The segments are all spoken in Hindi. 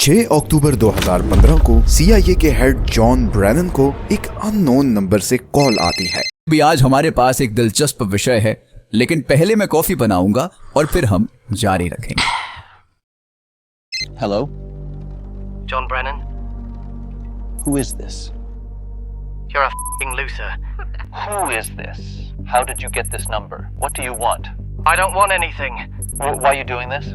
6 अक्टूबर 2015 को CIA के हेड जॉन ब्रेनन को एक अननोन नंबर से कॉल आती है। भी आज हमारे पास एक दिलचस्प विषय है, लेकिन पहले मैं कॉफी बनाऊंगा और फिर हम जारी रखेंगे। Hello? John Brennan? Who is this? You're a f***ing loser. Who is this? How did you get this number? What do you want? I don't want anything. Why are you doing this?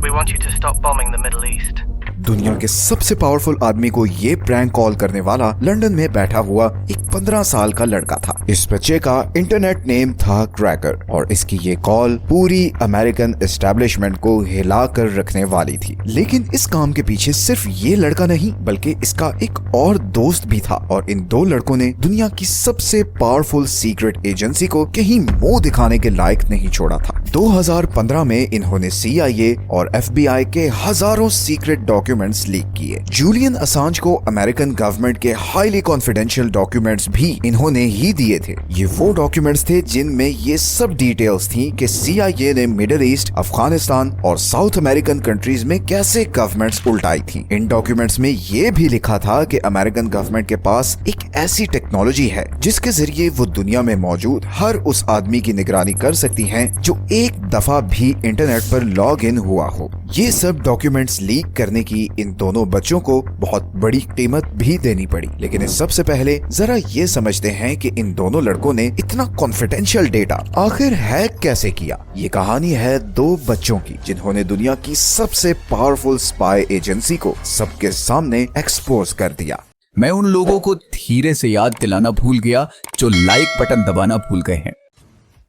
We want you to stop bombing the Middle East. दुनिया के सबसे पावरफुल आदमी को ये प्रैंक कॉल करने वाला लंदन में बैठा हुआ एक 15 साल का लड़का था। इस बच्चे का इंटरनेट नेम था क्रैकर और इसकी ये कॉल पूरी अमेरिकन एस्टेब्लिशमेंट को हिला कर रखने वाली थी। लेकिन इस काम के पीछे सिर्फ ये लड़का नहीं बल्कि इसका एक और दोस्त भी था और इन दो लड़कों ने दुनिया की सबसे पावरफुल सीक्रेट एजेंसी को कहीं मुंह दिखाने के लायक नहीं छोड़ा था। 2015 में इन्होंने CIA और FBI के हजारों सीक्रेट डॉक्यूमेंट्स लीक किए। जूलियन असांज को अमेरिकन गवर्नमेंट के हाईली कॉन्फिडेंशियल डॉक्यूमेंट्स भी इन्होंने ही दिए थे। ये वो डॉक्यूमेंट्स थे जिनमें ये सब डिटेल्स थी कि CIA ने मिडिल ईस्ट, अफगानिस्तान और साउथ अमेरिकन कंट्रीज में कैसे गवर्नमेंट्स उल्टाई थी। इन डॉक्यूमेंट्स में ये भी लिखा था कि अमेरिकन गवर्नमेंट के पास एक ऐसी टेक्नोलॉजी है जिसके जरिए वो दुनिया में मौजूद हर उस आदमी की निगरानी कर सकती हैं जो एक दफा भी इंटरनेट पर लॉग इन हुआ हो। ये सब डॉक्यूमेंट्स लीक करने की इन दोनों बच्चों को बहुत बड़ी कीमत भी देनी पड़ी। लेकिन इस सबसे पहले जरा ये समझते हैं कि इन दोनों लड़कों ने इतना कॉन्फिडेंशियल डेटा आखिर हैक कैसे किया। ये कहानी है दो बच्चों की जिन्होंने दुनिया की सबसे पावरफुल स्पाई एजेंसी को सबके सामने एक्सपोज कर दिया। मैं उन लोगों को धीरे से याद दिलाना भूल गया जो लाइक बटन दबाना भूल गए हैं।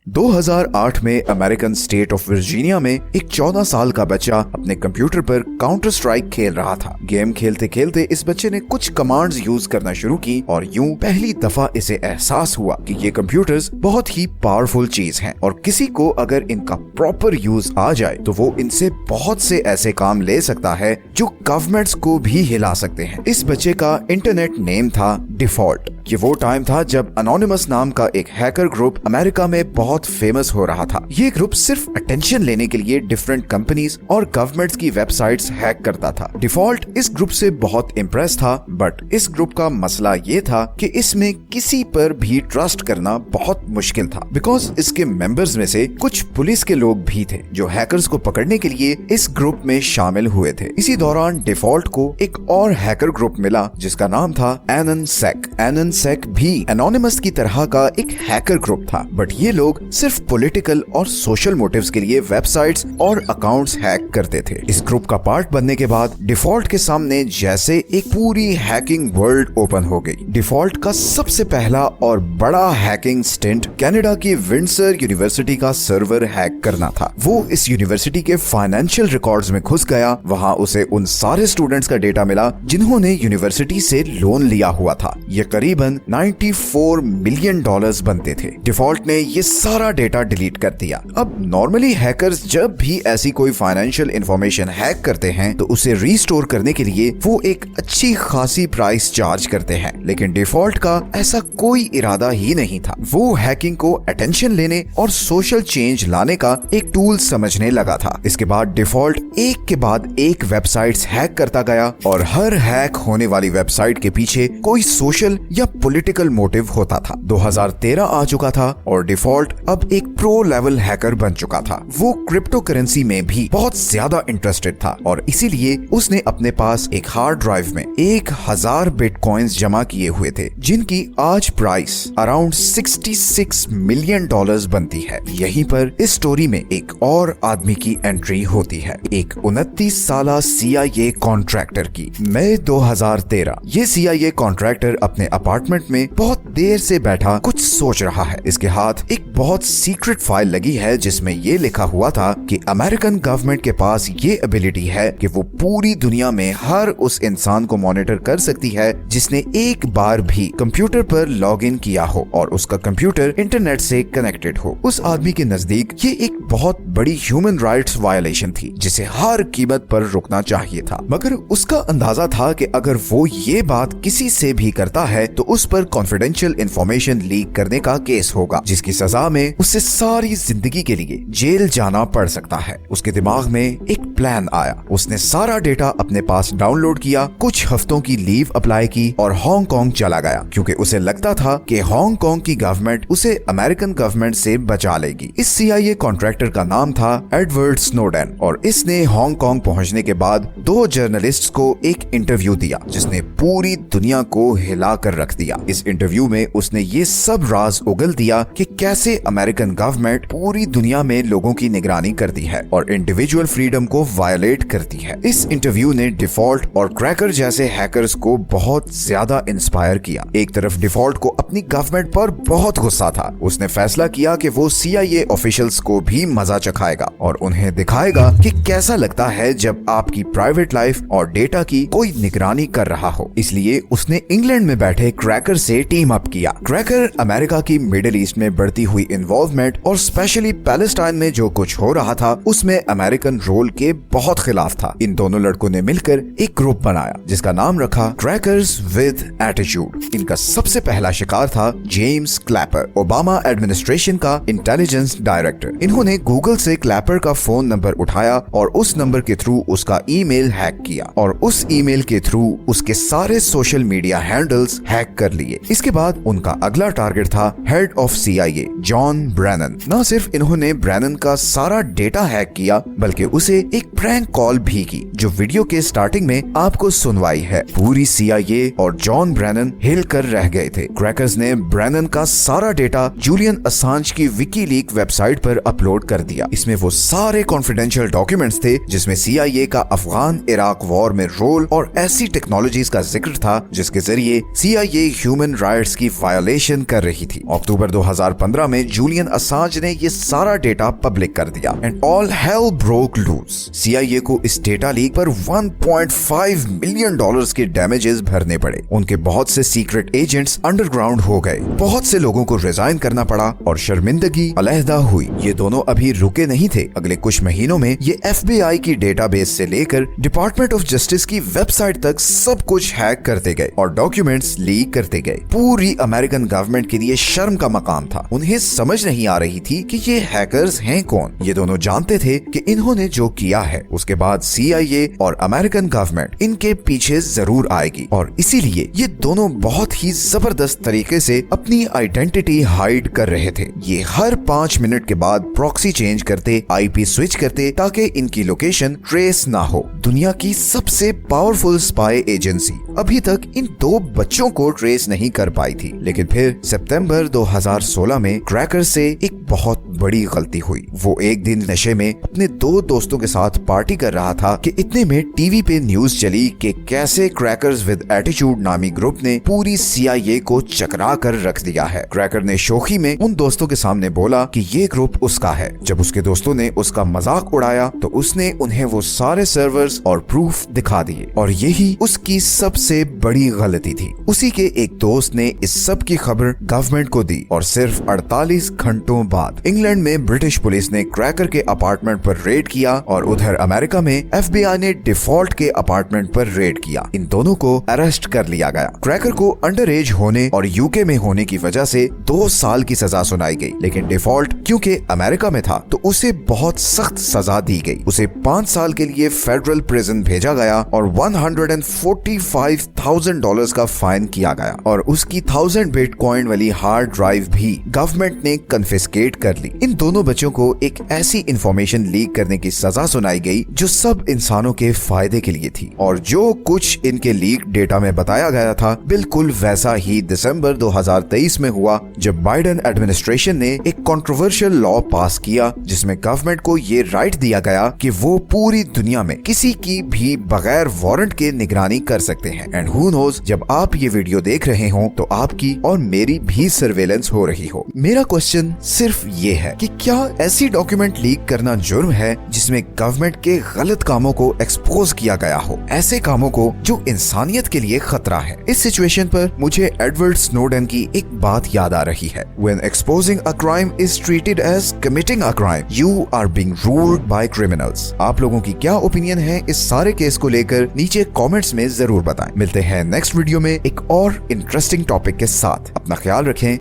2008 में अमेरिकन स्टेट ऑफ वर्जीनिया में एक 14 साल का बच्चा अपने कंप्यूटर पर काउंटर स्ट्राइक खेल रहा था। गेम खेलते खेलते इस बच्चे ने कुछ कमांड्स यूज करना शुरू की और यूं पहली दफा इसे एहसास हुआ कि ये कंप्यूटर्स बहुत ही पावरफुल चीज हैं और किसी को अगर इनका प्रॉपर यूज आ जाए तो वो इनसे बहुत से ऐसे काम ले सकता है जो गवर्नमेंट्स को भी हिला सकते हैं। इस बच्चे का इंटरनेट नेम था डिफॉल्ट। ये वो टाइम था जब अनोनिमस नाम का एक हैकर ग्रुप अमेरिका में बहुत फेमस हो रहा था। ये ग्रुप सिर्फ अटेंशन लेने के लिए डिफरेंट कंपनीज और गवर्नमेंट्स की वेबसाइट्स हैक करता था। डिफॉल्ट इस ग्रुप से बहुत इम्प्रेस था, बट इस ग्रुप का मसला ये था कि इसमें किसी पर भी ट्रस्ट करना बहुत मुश्किल था बिकॉज इसके मेंबर्स में से कुछ पुलिस के लोग भी थे जो हैकर्स को पकड़ने के लिए इस ग्रुप में शामिल हुए थे। इसी दौरान डिफॉल्ट को एक और हैकर ग्रुप मिला जिसका नाम था एननसेक। एननसेक भी एनोनिमस की तरह का एक हैकर ग्रुप था, बट ये लोग सिर्फ पॉलिटिकल और सोशल मोटिव्स के लिए वेबसाइट्स और अकाउंट्स हैक करते थे। इस ग्रुप का पार्ट बनने के बाद डिफॉल्ट के सामने जैसे एक पूरी हैकिंग वर्ल्ड ओपन हो गई। डिफॉल्ट का सबसे पहला और बड़ा हैकिंग स्टिंट कनाडा की विंडसर यूनिवर्सिटी का सर्वर हैक करना था। वो इस यूनिवर्सिटी के फाइनेंशियल रिकॉर्ड्स में घुस गया। वहां उसे उन सारे स्टूडेंट्स का डेटा मिला जिन्होंने यूनिवर्सिटी से लोन लिया हुआ था। ये करीबन $94 मिलियन बनते थे। डिफॉल्ट ने ये सारा डेटा डिलीट कर दिया। अब नॉर्मली हैकर्स जब भी ऐसी कोई फाइनेंशियल इंफॉर्मेशन हैक करते हैं तो उसे रीस्टोर करने के लिए वो एक अच्छी खासी प्राइस चार्ज करते हैं, लेकिन डिफॉल्ट का ऐसा कोई इरादा ही नहीं था। वो हैकिंग को अटेंशन लेने और सोशल चेंज लाने का एक टूल समझने लगा था। इसके बाद डिफॉल्ट एक के बाद एक वेबसाइट्स हैक करता गया और हर हैक होने वाली वेबसाइट के पीछे कोई सोशल या पॉलिटिकल मोटिव होता था। 2013 आ चुका था और डिफॉल्ट अब एक प्रो लेवल हैकर बन चुका था। वो क्रिप्टो करेंसी में भी बहुत ज्यादा इंटरेस्टेड था और इसीलिए उसने अपने पास एक हार्ड ड्राइव में 1000 बिटकॉइंस जमा किए हुए थे जिनकी आज प्राइस अराउंड $66 मिलियन बनती है। यहीं पर इस स्टोरी में एक और आदमी की एंट्री होती है, एक 29 साला CIA कॉन्ट्रैक्टर की। मई 2013 ये CIA कॉन्ट्रैक्टर अपने अपार्टमेंट में बहुत देर से बैठा कुछ सोच रहा है। इसके हाथ एक बहुत सीक्रेट फाइल लगी है जिसमें ये लिखा हुआ था कि अमेरिकन गवर्नमेंट के पास ये एबिलिटी है कि वो पूरी दुनिया में हर उस इंसान को मॉनिटर कर सकती है जिसने एक बार भी कंप्यूटर पर लॉग इन किया हो और उसका कंप्यूटर इंटरनेट से कनेक्टेड हो। उस आदमी के नजदीक ये एक बहुत बड़ी ह्यूमन राइट्स वायलेशन थी जिसे हर कीमत पर रुकना चाहिए था, मगर उसका अंदाजा था कि अगर वो ये बात किसी से भी करता है तो उस पर कॉन्फिडेंशियल इंफॉर्मेशन लीक करने का केस होगा, जिसकी सजा में उसे सारी जिंदगी के लिए जेल जाना पड़ सकता है। उसके दिमाग में एक प्लान आया। उसने सारा डेटा अपने पास डाउनलोड किया, कुछ हफ्तों की लीव अप्लाई की और हांगकांग चला गया, क्योंकि उसे लगता था कि हांगकांग की गवर्नमेंट उसे अमेरिकन गवर्नमेंट से बचा लेगी। इस CIA कॉन्ट्रैक्टर का नाम था एडवर्ड स्नोडेन और इसने हांगकांग पहुंचने के बाद 2 जर्नलिस्ट्स को एक इंटरव्यू दिया, जिसने पूरी दुनिया को हिला कर रख दिया। इस इंटरव्यू में उसने ये सब राज उगल दिया कि कैसे अमेरिकन गवर्नमेंट पूरी दुनिया में लोगों की निगरानी करती है और इंडिविजुअल फ्रीडम को वायलेट करती है। इस इंटरव्यू ने डिफॉल्ट और क्रैकर जैसे हैकर्स को बहुत ज्यादा इंस्पायर किया। एक तरफ डिफॉल्ट को अपनी गवर्नमेंट पर बहुत गुस्सा था। उसने फैसला किया कि वो CIA ऑफिशियल्स को भी मजा चखाएगा और उन्हें दिखाएगा कि कैसा लगता है जब आपकी प्राइवेट लाइफ और डेटा की कोई निगरानी कर रहा हो। इसलिए उसने इंग्लैंड में बैठे क्रैकर से टीम अप किया। क्रैकर अमेरिका की मिडिल ईस्ट में बढ़ती हुई इन्वॉल्वमेंट और स्पेशली पैलेस्टाइन में जो कुछ हो रहा था उसमें अमेरिकन रोल के बहुत खिलाफ था। इन दोनों लड़कों ने मिलकर एक ग्रुप बनाया जिसका नाम रखा क्रैकर्स विद एटीट्यूड। इनका सबसे पहला शिकार था जेम्स क्लैपर, ओबामा एडमिनिस्ट्रेशन का इंटेलिजेंस डायरेक्टर। इन्होंने गूगल से क्लैपर का फोन नंबर उठाया और उस नंबर के थ्रू उसका ईमेल हैक किया और उस ईमेल के थ्रू उसके सारे सोशल मीडिया हैंडल्स हैक कर लिए। इसके बाद उनका अगला टारगेट था head of CIA John Brennan. न सिर्फ इन्होंने ब्रेनन का सारा डेटा हैक किया बल्कि उसे एक प्रैंक कॉल भी की, जो वीडियो के स्टार्टिंग में आपको सुनवाई है। पूरी CIA और जॉन ब्रेनन हिल कर रह गए थे। क्रैकर्स ने ब्रेनन का सारा डेटा जूलियन असांज की विकीलीक वेबसाइट पर अपलोड कर दिया। इसमें वो सारे कॉन्फिडेंशियल डॉक्यूमेंट्स थे जिसमें CIA का अफगान इराक वॉर में रोल और ऐसी टेक्नोलॉजीज का जिक्र था जिसके जरिए CIA ह्यूमन राइट्स की वायलेशन कर रही थी। अक्टूबर 2015 में जूलियन असांज ने ये सारा डेटा पब्लिक कर दिया and all hell broke loose. CIA को इस डेटा लीक पर $1.5 मिलियन के डैमेजेस भरने पड़े। उनके बहुत से सीक्रेट एजेंट्स अंडरग्राउंड हो गए, बहुत से लोगों को रिजाइन करना पड़ा और शर्मिंदगी अलहदा हुई। ये दोनों अभी रुके नहीं थे। अगले कुछ महीनों में ये FBI की डेटाबेस से लेकर डिपार्टमेंट ऑफ जस्टिस की वेबसाइट तक सब कुछ हैक करते गए और डॉक्यूमेंट्स लीक करते गए। पूरी अमेरिकन गवर्नमेंट के लिए शर्म का मकाम था। उन्हें समझ नहीं आ रही थी कि ये हैकर्स हैं कौन। ये दोनों जानते थे कि इन्होंने जो किया है उसके बाद CIA और अमेरिकन गवर्नमेंट इनके पीछे जरूर आएगी और इसीलिए ये दोनों बहुत ही जबरदस्त तरीके से अपनी आइडेंटिटी हाइड कर रहे थे। ये हर 5 मिनट के बाद प्रॉक्सी चेंज करते, IP स्विच करते ताकि इनकी लोकेशन ट्रेस ना हो। दुनिया की सबसे पावरफुल स्पाई एजेंसी अभी तक इन 2 बच्चों को ट्रेस नहीं कर पाई थी, लेकिन फिर सितंबर 2016 में क्रैकर से एक बहुत बड़ी गलती हुई। वो एक दिन नशे में अपने 2 दोस्तों के साथ पार्टी कर रहा था कि इतने में टीवी पे न्यूज चली कि कैसे क्रैकर्स विद एटीट्यूड नामी ग्रुप ने पूरी CIA को चकरा कर रख दिया है। क्रैकर ने शोखी में उन दोस्तों के सामने बोला कि ये ग्रुप उसका है। जब उसके दोस्तों ने उसका मजाक उड़ाया तो उसने उन्हें वो सारे सर्वर्स और प्रूफ दिखा दिए और यही उसकी सबसे बड़ी गलती थी। उसी के एक दोस्त ने इस सब की खबर गवर्नमेंट को दी और सिर्फ 48 घंटों बाद इंग्लैंड में ब्रिटिश पुलिस ने क्रैकर के अपार्टमेंट पर रेड किया और उधर अमेरिका में FBI ने डिफॉल्ट के अपार्टमेंट पर रेड किया। इन दोनों को अरेस्ट कर लिया गया। क्रैकर को अंडर एज होने और UK में होने की वजह से 2 साल की सजा सुनाई गई, लेकिन डिफॉल्ट क्योंकि अमेरिका में था तो उसे बहुत सख्त सजा दी गई। उसे 5 साल के लिए फेडरल प्रिजन भेजा गया और $145,000 का फाइन किया गया और उसकी 1000 बिटकॉइन वाली हार्ड ड्राइव भी गवर्नमेंट ने कन्फिस्केट कर ली। इन दोनों बच्चों को एक ऐसी इंफॉर्मेशन लीक करने की सजा सुनाई गई जो सब इंसानों के फायदे के लिए थी और जो कुछ इनके लीक डेटा में बताया गया था बिल्कुल वैसा ही दिसंबर 2023 में हुआ जब बाइडेन एडमिनिस्ट्रेशन ने एक कंट्रोवर्शियल लॉ पास किया जिसमें गवर्नमेंट को ये राइट दिया गया कि वो पूरी दुनिया में किसी की भी बगैर वारंट के निगरानी कर सकते हैं। एंड हु नोज, जब आप ये वीडियो देख रहे हो तो आपकी और मेरी भी सर्वेलेंस हो रही हो। मेरा क्वेश्चन सिर्फ ये है कि क्या ऐसी डॉक्यूमेंट लीक करना जुर्म है जिसमें गवर्नमेंट के गलत कामों को एक्सपोज किया गया हो, ऐसे कामों को जो इंसानियत के लिए खतरा है। इस सिचुएशन पर मुझे एडवर्ड स्नोडेन की एक बात याद आ रही है, When exposing a crime is treated as committing a crime, you are being ruled by criminals। आप लोगों की क्या ओपिनियन है इस सारे केस को लेकर नीचे कमेंट्स में जरूर बताएं। मिलते हैं नेक्स्ट वीडियो में एक और इंटरेस्टिंग टॉपिक के साथ। अपना ख्याल रखें।